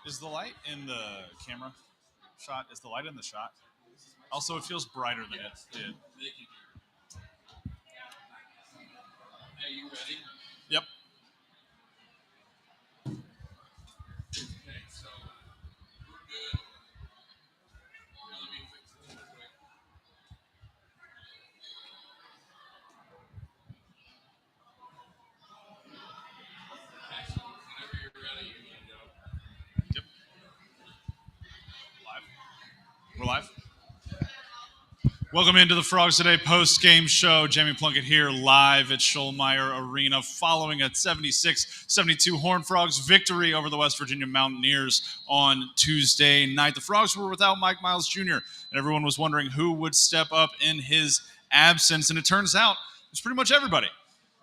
Is the light in the camera shot? Is the light in the shot? Also, it feels brighter than it did. Yep. Yep. Live. We're live. Welcome into the Frogs Today post-game show. Jamie Plunkett here live at Schollmeyer Arena following a 76-72 Horned Frogs victory over the West Virginia Mountaineers on Tuesday night. The Frogs were without Mike Miles Jr., and everyone was wondering who would step up in his absence, and it turns out it's pretty much everybody.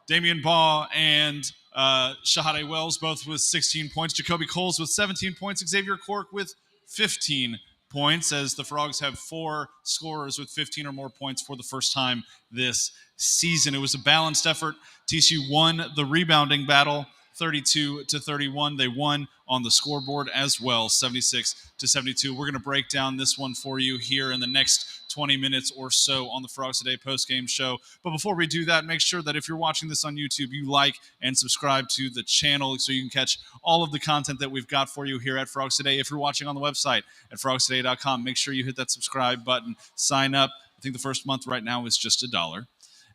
Damian Baugh and Shahade Wells both with 16 points. Jacoby Coles with 17 points. Xavier Cork with 15 points, as the Frogs have four scorers with 15 or more points for the first time this season. It was a balanced effort. TCU won the rebounding battle 32-31. They won on the scoreboard as well, 76-72. We're going to break down this one for you here in the next 20 minutes or so on the Frogs Today post-game show. But before we do that, make sure that if you're watching this on YouTube, you like and subscribe to the channel so you can catch all of the content that we've got for you here at Frogs Today. If you're watching on the website at frogstoday.com, make sure you hit that subscribe button, sign up. I think the first month right now is just $1.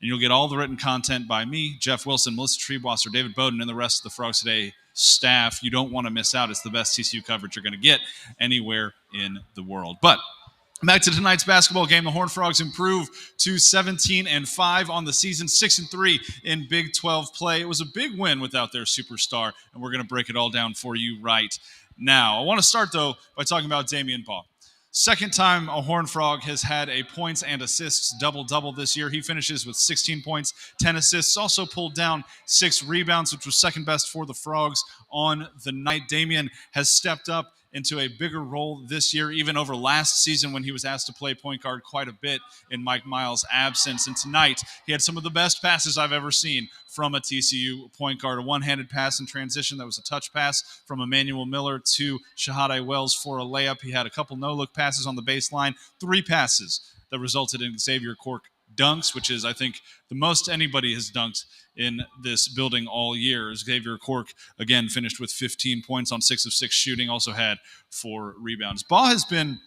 And you'll get all the written content by me, Jeff Wilson, Melissa Treebwasser, David Bowden, and the rest of the Frogs Today staff. You don't want to miss out. It's the best TCU coverage you're going to get anywhere in the world. But back to tonight's basketball game. The Horned Frogs improve to 17-5 on the season, 6-3 in Big 12 play. It was a big win without their superstar, and we're going to break it all down for you right now. I want to start, though, by talking about Damian Baugh. Second time a Horned Frog has had a points and assists double-double this year. He finishes with 16 points, 10 assists, also pulled down 6 rebounds, which was second best for the Frogs on the night. Damian has stepped up into a bigger role this year, even over last season when he was asked to play point guard quite a bit in Mike Miles' absence. And tonight, he had some of the best passes I've ever seen from a TCU point guard. A one-handed pass in transition that was a touch pass from Emmanuel Miller to Shahade Wells for a layup. He had a couple no-look passes on the baseline, 3 passes that resulted in Xavier Cork dunks, which is, I think, the most anybody has dunked in this building all year. Xavier Cork, again, finished with 15 points on 6 of 6 shooting, also had 4 rebounds. Baugh has been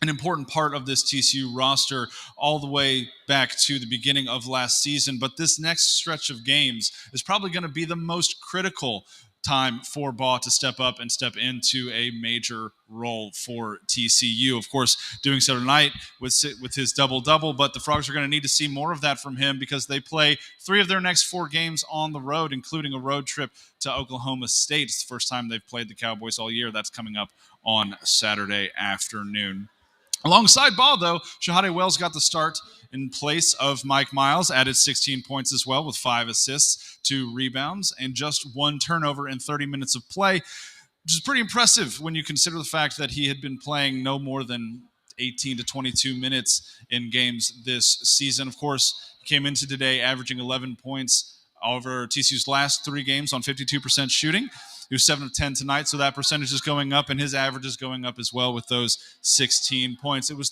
an important part of this TCU roster all the way back to the beginning of last season, but this next stretch of games is probably going to be the most critical time for Baugh to step up and step into a major role for TCU. Of course, doing so tonight with his double-double, but the Frogs are going to need to see more of that from him because they play 3 of their next 4 games on the road, including a road trip to Oklahoma State. It's the first time they've played the Cowboys all year. That's coming up on Saturday afternoon. Alongside Baugh, though, Shahade Wells got the start in place of Mike Miles, added 16 points as well with 5 assists, 2 rebounds, and just 1 turnover in 30 minutes of play, which is pretty impressive when you consider the fact that he had been playing no more than 18 to 22 minutes in games this season. Of course, he came into today averaging 11 points over TCU's last 3 games on 52% shooting. He was 7 of 10 tonight, so that percentage is going up, and his average is going up as well with those 16 points. It was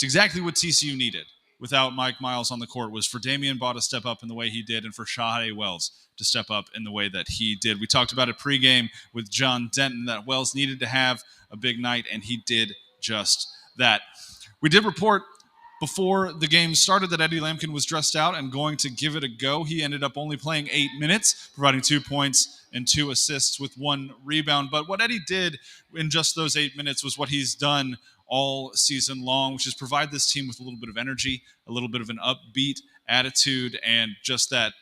exactly what TCU needed without Mike Miles on the court, was for Damian Baugh to step up in the way he did and for Shahade Wells to step up in the way that he did. We talked about it pregame with John Denton that Wells needed to have a big night, and he did just that. We did report before the game started that Eddie Lampkin was dressed out and going to give it a go. He ended up only playing 8 minutes, providing 2 points and 2 assists with 1 rebound. But what Eddie did in just those 8 minutes was what he's done all season long, which is provide this team with a little bit of energy, a little bit of an upbeat attitude, and just that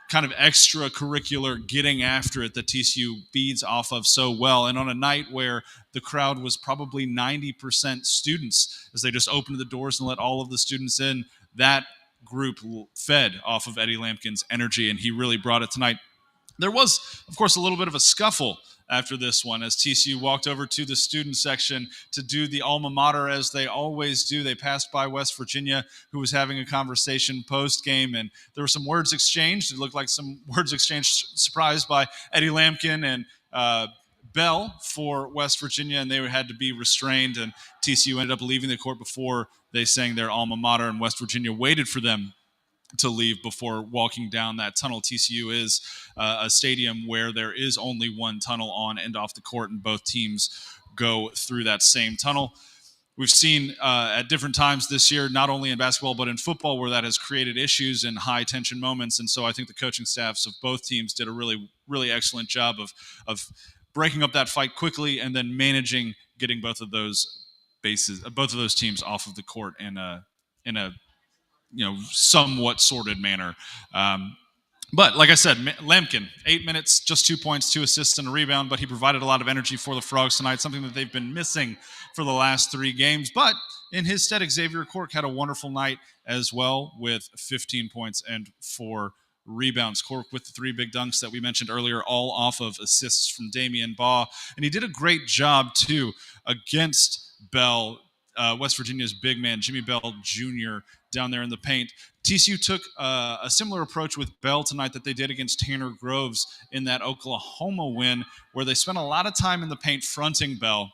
kind of extracurricular getting after it that TCU feeds off of so well. And on a night where the crowd was probably 90% students, as they just opened the doors and let all of the students in, that group fed off of Eddie Lampkin's energy, and he really brought it tonight. There was, of course, a little bit of a scuffle after this one as TCU walked over to the student section to do the alma mater as they always do. They passed by West Virginia, who was having a conversation post-game, and there were some words exchanged. It looked like some words exchanged surprised by Eddie Lampkin and Bell for West Virginia, and they had to be restrained, and TCU ended up leaving the court before they sang their alma mater, and West Virginia waited for them to leave before walking down that tunnel. TCU is a stadium where there is only one tunnel on and off the court, and both teams go through that same tunnel. We've seen at different times this year, not only in basketball but in football, where that has created issues and high tension moments. And so I think the coaching staffs of both teams did a really, really excellent job of breaking up that fight quickly and then managing getting both of those teams off of the court in a somewhat sorted manner. But like I said, Lampkin, 8 minutes, just 2 points, 2 assists, and a rebound, but he provided a lot of energy for the Frogs tonight, something that they've been missing for the last 3 games. But in his stead, Xavier Cork had a wonderful night as well with 15 points and 4 rebounds. Cork with the 3 big dunks that we mentioned earlier, all off of assists from Damian Baugh. And he did a great job, too, against Bell, West Virginia's big man, Jimmy Bell Jr., down there in the paint. TCU took a similar approach with Bell tonight that they did against Tanner Groves in that Oklahoma win, where they spent a lot of time in the paint fronting Bell,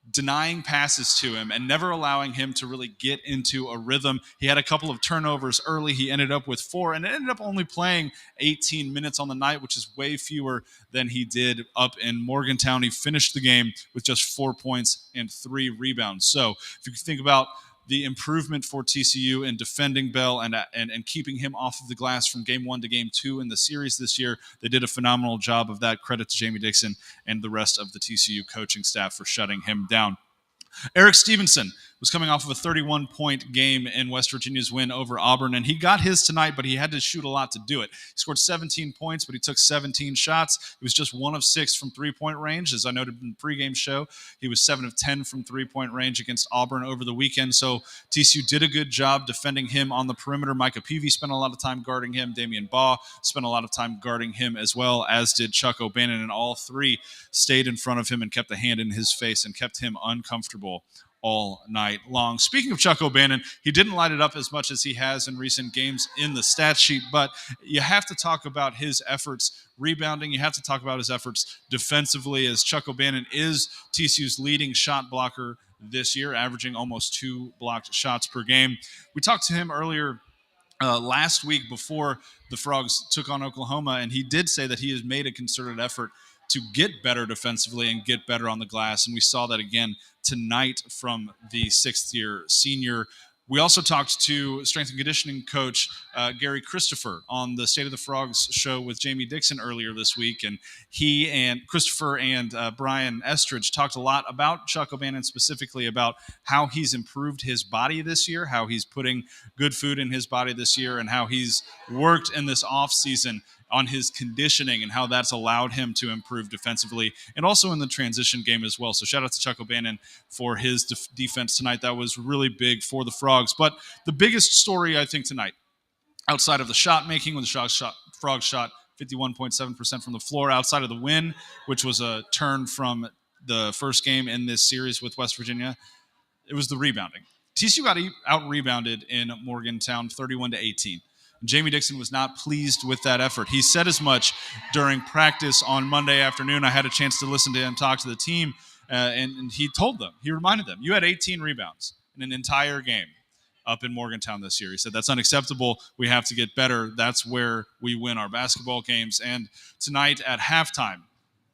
denying passes to him and never allowing him to really get into a rhythm. He had a couple of turnovers early. He ended up with 4 and ended up only playing 18 minutes on the night, which is way fewer than he did up in Morgantown. He finished the game with just 4 points and 3 rebounds. So if you think about the improvement for TCU in defending Bell and keeping him off of the glass from game 1 to game 2 in the series this year, they did a phenomenal job of that. Credit to Jamie Dixon and the rest of the TCU coaching staff for shutting him down. Eric Stevenson was coming off of a 31-point game in West Virginia's win over Auburn, and he got his tonight, but he had to shoot a lot to do it. He scored 17 points, but he took 17 shots. He was just 1 of 6 from three-point range. As I noted in the pregame show, he was 7 of 10 from three-point range against Auburn over the weekend, so TCU did a good job defending him on the perimeter. Micah Peavy spent a lot of time guarding him. Damian Baugh spent a lot of time guarding him as well, as did Chuck O'Bannon, and all 3 stayed in front of him and kept a hand in his face and kept him uncomfortable all night long. Speaking of Chuck O'Bannon, he didn't light it up as much as he has in recent games in the stat sheet, but you have to talk about his efforts rebounding. You have to talk about his efforts defensively, as Chuck O'Bannon is TCU's leading shot blocker this year, averaging almost 2 blocked shots per game. We talked to him earlier last week before the Frogs took on Oklahoma, and he did say that he has made a concerted effort to get better defensively and get better on the glass, and we saw that again tonight from the 6th-year senior. We also talked to strength and conditioning coach Gary Christopher on the State of the Frogs show with Jamie Dixon earlier this week, and he and Christopher and Brian Estridge talked a lot about Chuck O'Bannon, specifically about how he's improved his body this year, how he's putting good food in his body this year, and how he's worked in this offseason on his conditioning and how that's allowed him to improve defensively and also in the transition game as well. So shout out to Chuck O'Bannon for his defense tonight. That was really big for the Frogs. But the biggest story, I think, tonight, outside of the shot making, when the Frogs shot 51.7% from the floor, outside of the win, which was a turn from the first game in this series with West Virginia, it was the rebounding. TCU got out-rebounded in Morgantown 31-18. Jamie Dixon was not pleased with that effort. He said as much during practice on Monday afternoon. I had a chance to listen to him talk to the team, and he told them, he reminded them, you had 18 rebounds in an entire game up in Morgantown this year. He said, that's unacceptable. We have to get better. That's where we win our basketball games. And tonight at halftime,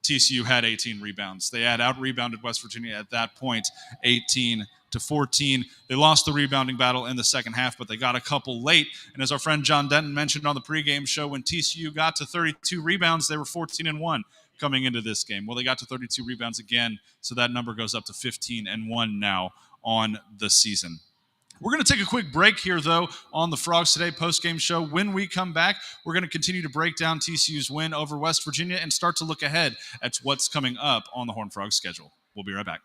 TCU had 18 rebounds. They had out-rebounded West Virginia at that point, 18-14. They lost the rebounding battle in the second half, but they got a couple late. And as our friend John Denton mentioned on the pregame show, when TCU got to 32 rebounds, they were 14-1 coming into this game. Well, they got to 32 rebounds again, so that number goes up to 15-1 now on the season. We're going to take a quick break here, though, on the Frogs Today postgame show. When we come back, we're going to continue to break down TCU's win over West Virginia and start to look ahead at what's coming up on the Horned Frogs schedule. We'll be right back.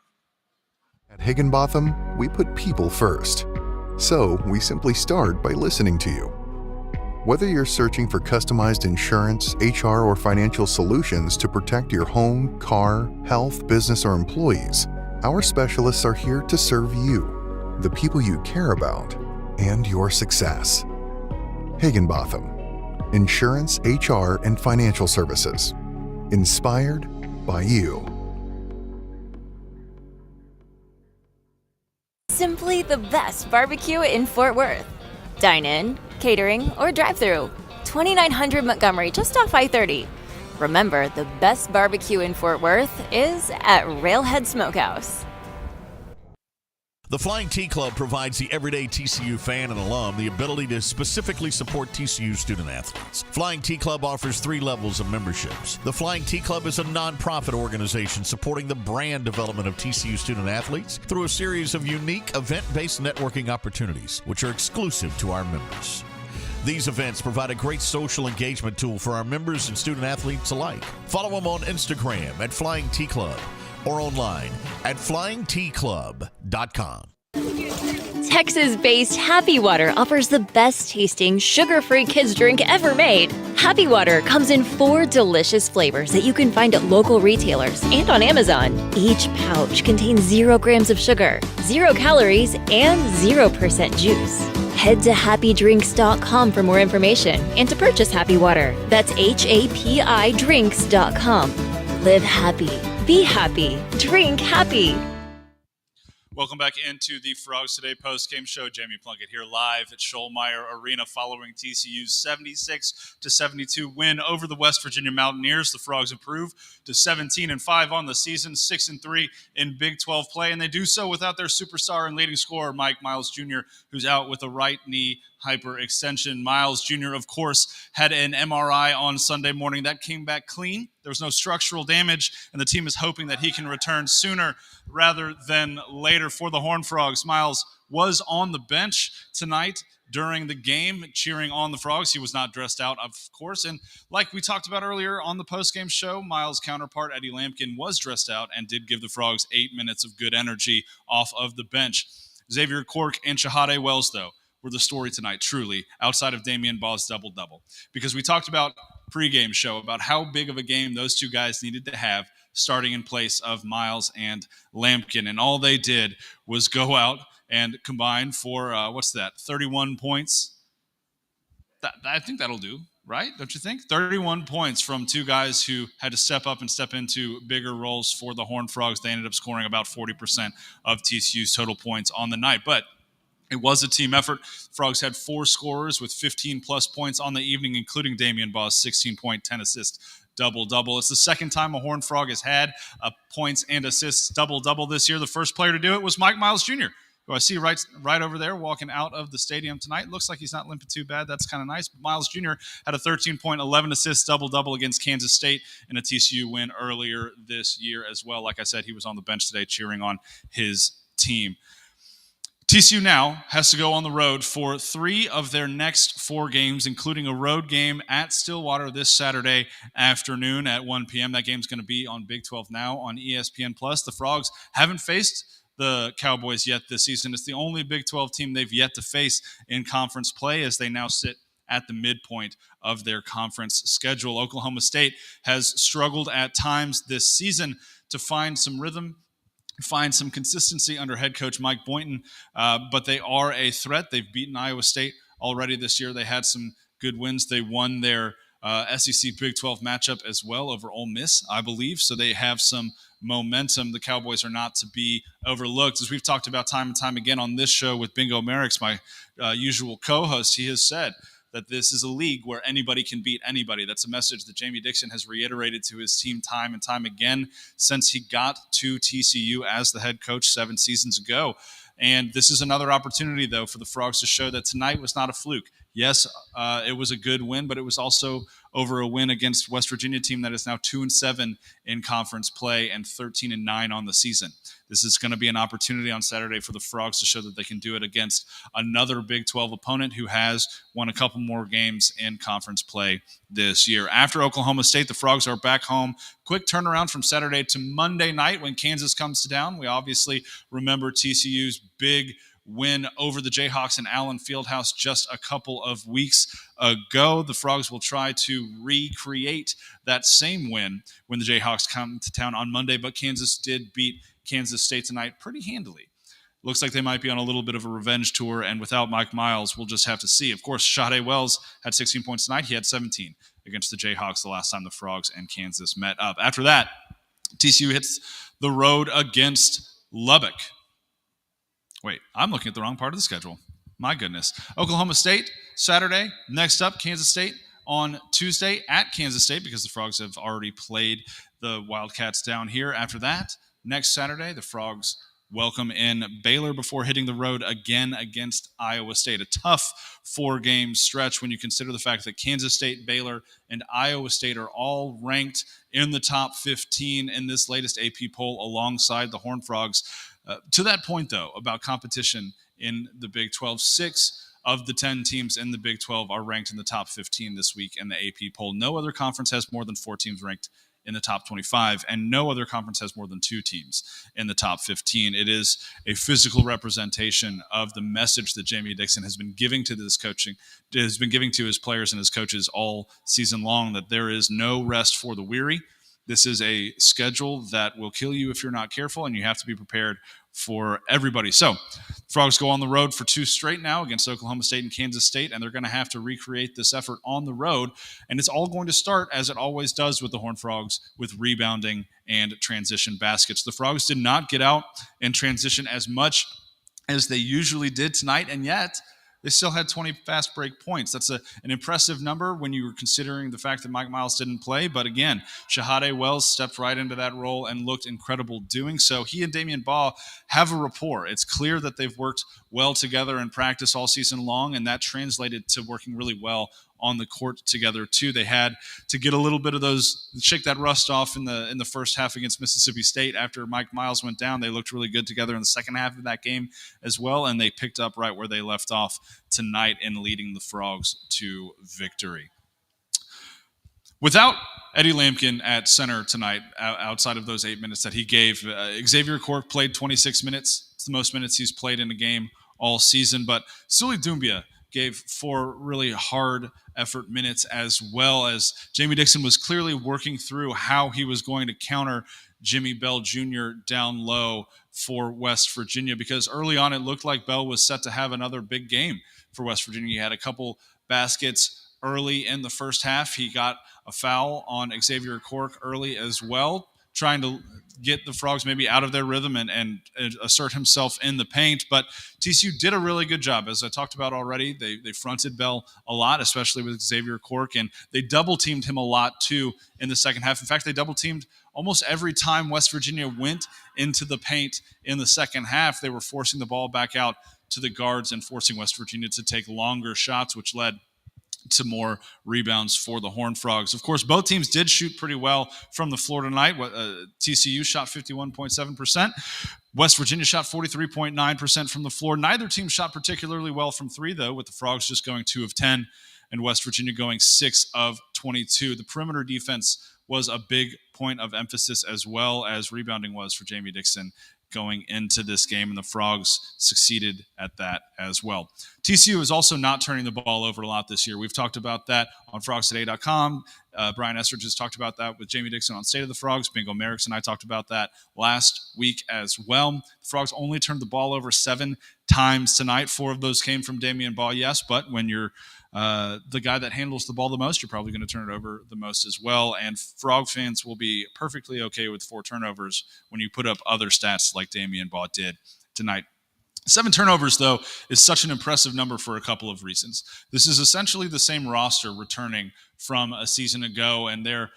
At Higginbotham, we put people first. So we simply start by listening to you. Whether you're searching for customized insurance, HR, or financial solutions to protect your home, car, health, business, or employees, our specialists are here to serve you, the people you care about, and your success. Higginbotham. Insurance, HR, and financial services. Inspired by you. simply the best barbecue in Fort Worth. Dine in, catering, or drive-thru. 2900 Montgomery, just off I-30. Remember, the best barbecue in Fort Worth is at Railhead Smokehouse. The Flying T Club provides the everyday TCU fan and alum the ability to specifically support TCU student athletes. Flying T Club offers 3 levels of memberships. The Flying T Club is a nonprofit organization supporting the brand development of TCU student athletes through a series of unique event-based networking opportunities, which are exclusive to our members. These events provide a great social engagement tool for our members and student athletes alike. Follow them on Instagram at Flying T Club or online at flyingtclub.com. Texas-based Happy Water offers the best-tasting, sugar-free kids drink ever made. Happy Water comes in 4 delicious flavors that you can find at local retailers and on Amazon. Each pouch contains 0 grams of sugar, 0 calories, and 0% juice. Head to happydrinks.com for more information and to purchase Happy Water. That's HAPI drinks.com. Live happy, be happy, drink happy. Welcome back into the Frogs Today post-game show. Jamie Plunkett here live at Schollmeyer Arena following TCU's 76-72 win over the West Virginia Mountaineers. The Frogs improve to 17-5 on the season, 6-3 in Big 12 play, and they do so without their superstar and leading scorer, Mike Miles Jr., who's out with a right knee hyperextension. Miles Jr., of course, had an MRI on Sunday morning. That came back clean. There was no structural damage, and the team is hoping that he can return sooner rather than later for the Horned Frogs. Miles was on the bench tonight during the game, cheering on the Frogs. He was not dressed out, of course. And like we talked about earlier on the postgame show, Miles' counterpart, Eddie Lampkin, was dressed out and did give the Frogs 8 minutes of good energy off of the bench. Xavier Cork and Shahade Wells, though, were the story tonight, truly, outside of Damian Baugh's double-double. Because we talked about pregame show about how big of a game those two guys needed to have starting in place of Miles and Lampkin. And all they did was go out and combine for, 31 points? I think that'll do, right? Don't you think? 31 points from two guys who had to step up and step into bigger roles for the Horned Frogs. They ended up scoring about 40% of TCU's total points on the night. But it was a team effort. Frogs had 4 scorers with 15-plus points on the evening, including Damian Baugh's 16-point, 10-assist double-double. It's the second time a Horned Frog has had a points and assists double-double this year. The first player to do it was Mike Miles Jr., who I see right over there walking out of the stadium tonight. Looks like he's not limping too bad. That's kind of nice. But Miles Jr. had a 13-point, 11-assist double-double against Kansas State in a TCU win earlier this year as well. Like I said, he was on the bench today cheering on his team. TCU now has to go on the road for 3 of their next 4 games, including a road game at Stillwater this Saturday afternoon at 1 p.m. That game's going to be on Big 12 Now on ESPN+. The Frogs haven't faced the Cowboys yet this season. It's the only Big 12 team they've yet to face in conference play as they now sit at the midpoint of their conference schedule. Oklahoma State has struggled at times this season to find some rhythm, find some consistency under head coach Mike Boynton, but they are a threat. They've beaten Iowa State already this year. They had some good wins. They won their SEC Big 12 matchup as well over Ole Miss, I believe, so they have some momentum. The Cowboys are not to be overlooked. As we've talked about time and time again on this show with Bingo Merricks, my usual co-host, he has said that this is a league where anybody can beat anybody. That's a message that Jamie Dixon has reiterated to his team time and time again since he got to TCU as the head coach 7 seasons ago. And this is another opportunity, though, for the Frogs to show that tonight was not a fluke. Yes, it was a good win, but it was also over a win against West Virginia team that is now 2-7 in conference play and 13-9 on the season. This is going to be an opportunity on Saturday for the Frogs to show that they can do it against another Big 12 opponent who has won a couple more games in conference play this year. After Oklahoma State, the Frogs are back home. Quick turnaround from Saturday to Monday night when Kansas comes to town. We obviously remember TCU's big win over the Jayhawks in Allen Fieldhouse just a couple of weeks ago. The Frogs will try to recreate that same win when the Jayhawks come to town on Monday, but Kansas did beat Kansas State tonight pretty handily. Looks like they might be on a little bit of a revenge tour, and without Mike Miles, we'll just have to see. Of course, Shahade Wells had 16 points tonight. He had 17 against the Jayhawks the last time the Frogs and Kansas met up. After that, TCU hits the road against Lubbock. Wait, I'm looking at the wrong part of the schedule. My goodness. Oklahoma State, Saturday. Next up, Kansas State on Tuesday at Kansas State, because the Frogs have already played the Wildcats down here. After that, next Saturday, the Frogs welcome in Baylor before hitting the road again against Iowa State. A tough 4-game stretch when you consider the fact that Kansas State, Baylor, and Iowa State are all ranked in the top 15 in this latest AP poll alongside the Horned Frogs. To that point, though, about competition in the Big 12, 6 of the 10 teams in the Big 12 are ranked in the top 15 this week in the AP poll. No other conference has more than 4 teams ranked in the top 25, and no other conference has more than 2 teams in the top 15. It is a physical representation of the message that Jamie Dixon has been giving to his players and his coaches all season long, that there is no rest for the weary. This is a schedule that will kill you if you're not careful, and you have to be prepared for everybody. So, Frogs go on the road for 2 straight now against Oklahoma State and Kansas State, and they're going to have to recreate this effort on the road. And it's all going to start, as it always does with the Horned Frogs, with rebounding and transition baskets. The Frogs did not get out and transition as much as they usually did tonight, and yet they still had 20 fast break points. That's an impressive number when you were considering the fact that Mike Miles didn't play. But again, Shahade Wells stepped right into that role and looked incredible doing so. He and Damian Baugh have a rapport. It's clear that they've worked well together in practice all season long, and that translated to working really well on the court together too. They had to get a little bit of those, shake that rust off in the first half against Mississippi State. After Mike Miles went down, they looked really good together in the second half of that game as well, and they picked up right where they left off tonight in leading the Frogs to victory. Without Eddie Lampkin at center tonight, outside of those 8 minutes that he gave, Xavier Cork played 26 minutes. It's the most minutes he's played in a game all season, but Suli Doumbia gave 4 really hard effort minutes, as well as Jamie Dixon was clearly working through how he was going to counter Jimmy Bell Jr. down low for West Virginia, because early on it looked like Bell was set to have another big game for West Virginia. He had a couple baskets early in the first half. He got a foul on Xavier Cork early as well, trying to get the Frogs maybe out of their rhythm and assert himself in the paint. But TCU did a really good job. As I talked about already, they fronted Bell a lot, especially with Xavier Cork, and they double-teamed him a lot, too, in the second half. In fact, they double-teamed almost every time West Virginia went into the paint in the second half. They were forcing the ball back out to the guards and forcing West Virginia to take longer shots, which led to more rebounds for the Horned Frogs. Of course, both teams did shoot pretty well from the floor tonight. TCU shot 51.7%. West Virginia shot 43.9% from the floor. Neither team shot particularly well from 3, though, with the Frogs just going 2 of 10 and West Virginia going 6 of 22. The perimeter defense was a big point of emphasis, as well as rebounding was for Jamie Dixon going into this game, and the Frogs succeeded at that as well. TCU is also not turning the ball over a lot this year. We've talked about that on frogstoday.com. Brian Estridge has talked about that with Jamie Dixon on State of the Frogs. Bingo Merrickson and I talked about that last week as well. The Frogs only turned the ball over 7 times tonight. 4 of those came from Damian Baugh, yes, but when you're the guy that handles the ball the most, you're probably going to turn it over the most as well. And Frog fans will be perfectly okay with 4 turnovers when you put up other stats like Damian Baugh did tonight. 7 turnovers, though, is such an impressive number for a couple of reasons. This is essentially the same roster returning from a season ago, and they're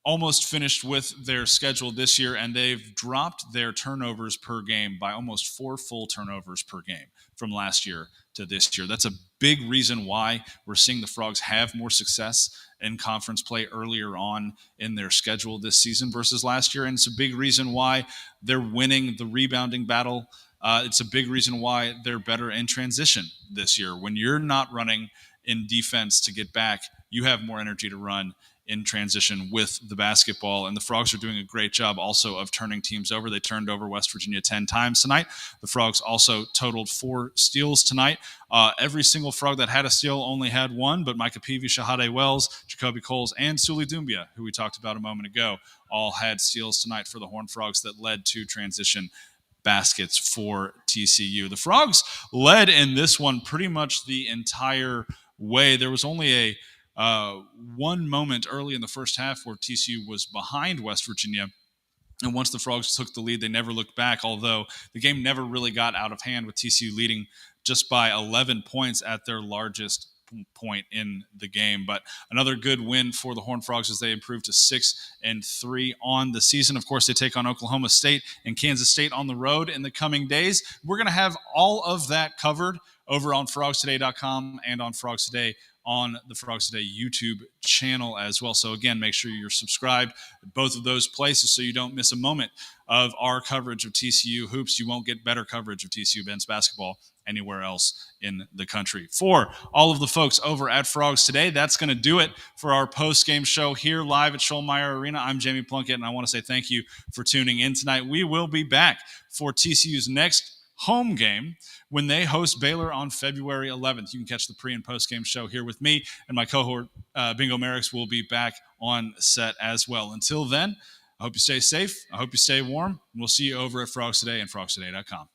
almost finished with their schedule this year, and they've dropped their turnovers per game by almost 4 full turnovers per game from last year to this year. That's a big reason why we're seeing the Frogs have more success in conference play earlier on in their schedule this season versus last year, and it's a big reason why they're winning the rebounding battle. It's a big reason why they're better in transition this year. When you're not running in defense to get back, you have more energy to run in transition with the basketball, and the Frogs are doing a great job also of turning teams over. They turned over West Virginia 10 times tonight. The Frogs also totaled 4 steals tonight. Every single Frog that had a steal only had 1, but Micah Peavy, Shahade Wells, Jacoby Coles, and Suli Doumbia, who we talked about a moment ago, all had steals tonight for the Horned Frogs that led to transition baskets for TCU. The Frogs led in this one pretty much the entire way. There was only a one moment early in the first half where TCU was behind West Virginia, And once the Frogs took the lead, they never looked back, although the game never really got out of hand, with TCU leading just by 11 points at their largest point in the game. But another good win for the Horned Frogs as they improved to 6-3 on the season. Of course, they take on Oklahoma State and Kansas State on the road in the coming days. We're going to have all of that covered over on frogstoday.com and on Frogs Today on the Frogs Today YouTube channel as well. So again, make sure you're subscribed at both of those places so you don't miss a moment of our coverage of TCU hoops. You won't get better coverage of TCU men's basketball anywhere else in the country. For all of the folks over at Frogs Today, that's going to do it for our post-game show here live at Schollmeyer Arena. I'm Jamie Plunkett, and I want to say thank you for tuning in tonight. We will be back for TCU's next home game when they host Baylor on February 11th. You can catch the pre- and post-game show here with me, and my cohort, Bingo Merricks, will be back on set as well. Until then, I hope you stay safe. I hope you stay warm. And we'll see you over at Frogs Today and frogstoday.com.